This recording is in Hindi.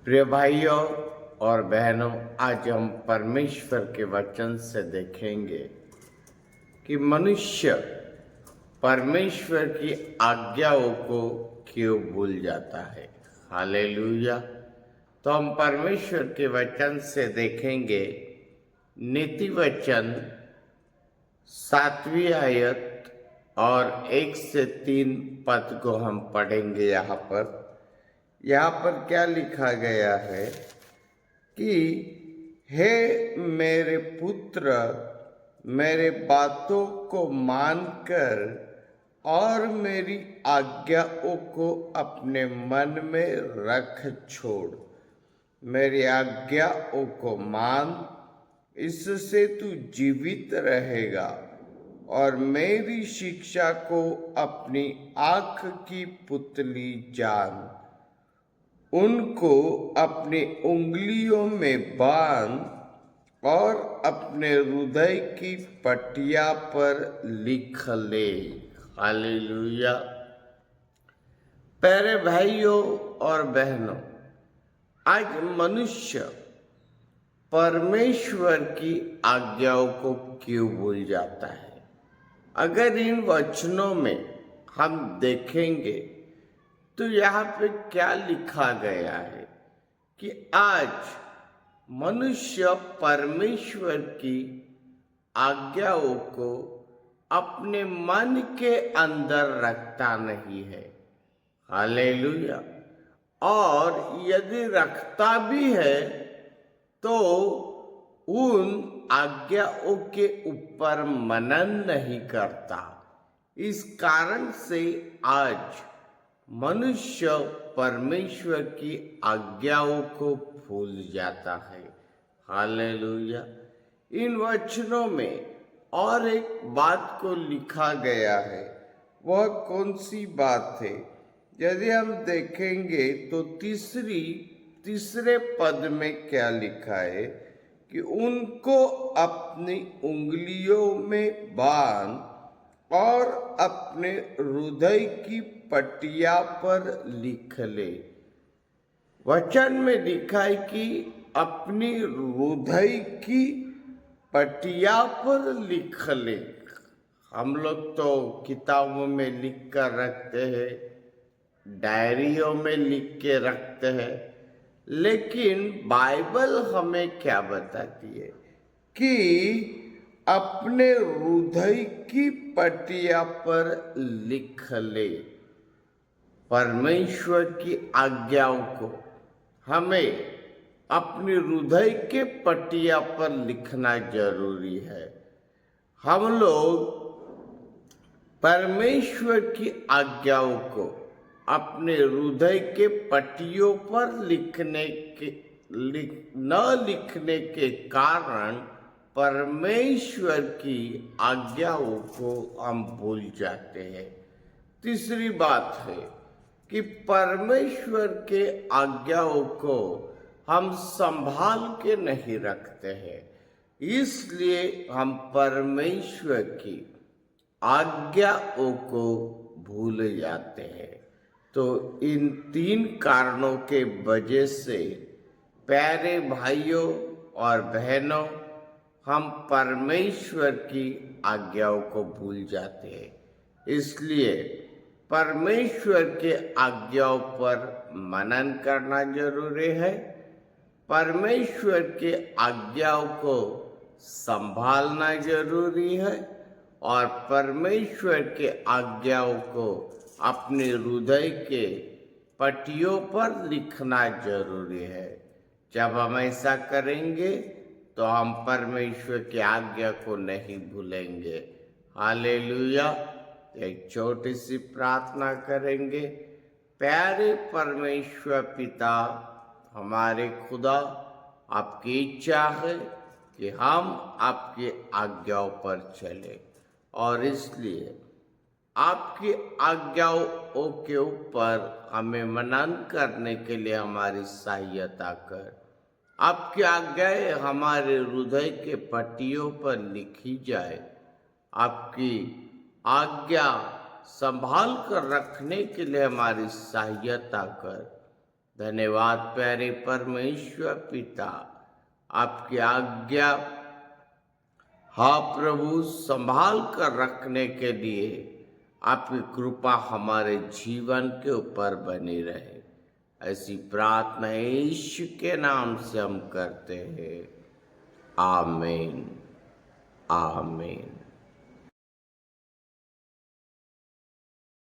प्रिय भाइयों और बहनों, आज हम परमेश्वर के वचन से देखेंगे कि मनुष्य परमेश्वर की आज्ञाओं को क्यों भूल जाता है। हालेलुया। तो हम परमेश्वर के वचन से देखेंगे नीति वचन 7वीं आयत और 1 से 3 पद को हम पढ़ेंगे। यहाँ पर क्या लिखा गया है कि हे मेरे पुत्र, मेरे बातों को मानकर और मेरी आज्ञाओं को अपने मन में रख छोड़। मेरी आज्ञाओं को मान, इससे तू जीवित रहेगा, और मेरी शिक्षा को अपनी आँख की पुतली जान। उनको अपनी उंगलियों में बांध और अपने हृदय की पटिया पर लिख ले। हालेलुया। प्यारे भाइयों और बहनों, आज मनुष्य परमेश्वर की आज्ञाओं को क्यों भूल जाता है। अगर इन वचनों में हम देखेंगे तो यहाँ पे क्या लिखा गया है कि आज मनुष्य परमेश्वर की आज्ञाओं को अपने मन के अंदर रखता नहीं है। हालेलुया। और यदि रखता भी है तो उन आज्ञाओं के ऊपर मनन नहीं करता। इस कारण से आज मनुष्य परमेश्वर की आज्ञाओं को भूल जाता है। हालेलुया। इन वचनों में और एक बात को लिखा गया है। वह कौन सी बात है? यदि हम देखेंगे तो तीसरे पद में क्या लिखा है कि उनको अपनी उंगलियों में बांध और अपने हृदय की पटिया पर लिख ले। वचन में लिखा है कि अपनी हृदय की पटिया पर लिख ले। हम लोग तो किताबों में लिख कर रखते हैं, डायरियों में लिख के रखते हैं, लेकिन बाइबल हमें क्या बताती है कि अपने हृदय की पटिया पर लिख ले। परमेश्वर की आज्ञाओं को हमें अपने हृदय के पटिया पर लिखना जरूरी है। हम लोग परमेश्वर की आज्ञाओं को अपने हृदय के पटियों पर न लिखने के कारण परमेश्वर की आज्ञाओं को हम भूल जाते हैं। तीसरी बात है कि परमेश्वर के आज्ञाओं को हम संभाल के नहीं रखते हैं, इसलिए हम परमेश्वर की आज्ञाओं को भूल जाते हैं। तो इन 3 कारणों के वजह से प्यारे भाइयों और बहनों, हम परमेश्वर की आज्ञाओं को भूल जाते हैं। इसलिए परमेश्वर के आज्ञाओं पर मनन करना जरूरी है। परमेश्वर के आज्ञाओं को संभालना जरूरी है और परमेश्वर के आज्ञाओं को अपने हृदय के पटियों पर लिखना जरूरी है। जब हम ऐसा करेंगे तो हम परमेश्वर की आज्ञा को नहीं भूलेंगे। हालेलुया। एक छोटी सी प्रार्थना करेंगे। प्यारे परमेश्वर पिता, हमारे खुदा, आपकी इच्छा है कि हम आपकी आज्ञाओं पर चलें, और इसलिए आपकी आज्ञाओं के ऊपर हमें मनन करने के लिए हमारी सहायता कर। आपकी आज्ञाएं हमारे हृदय के पटियों पर लिखी जाए। आपकी आज्ञा संभाल कर रखने के लिए हमारी सहायता कर। धन्यवाद प्यारे परमेश्वर पिता, आपकी आज्ञा हाँ प्रभु संभाल कर रखने के लिए आपकी कृपा हमारे जीवन के ऊपर बनी रहे। ऐसी प्रार्थना यीशु के नाम से हम करते हैं। आमीन आमीन।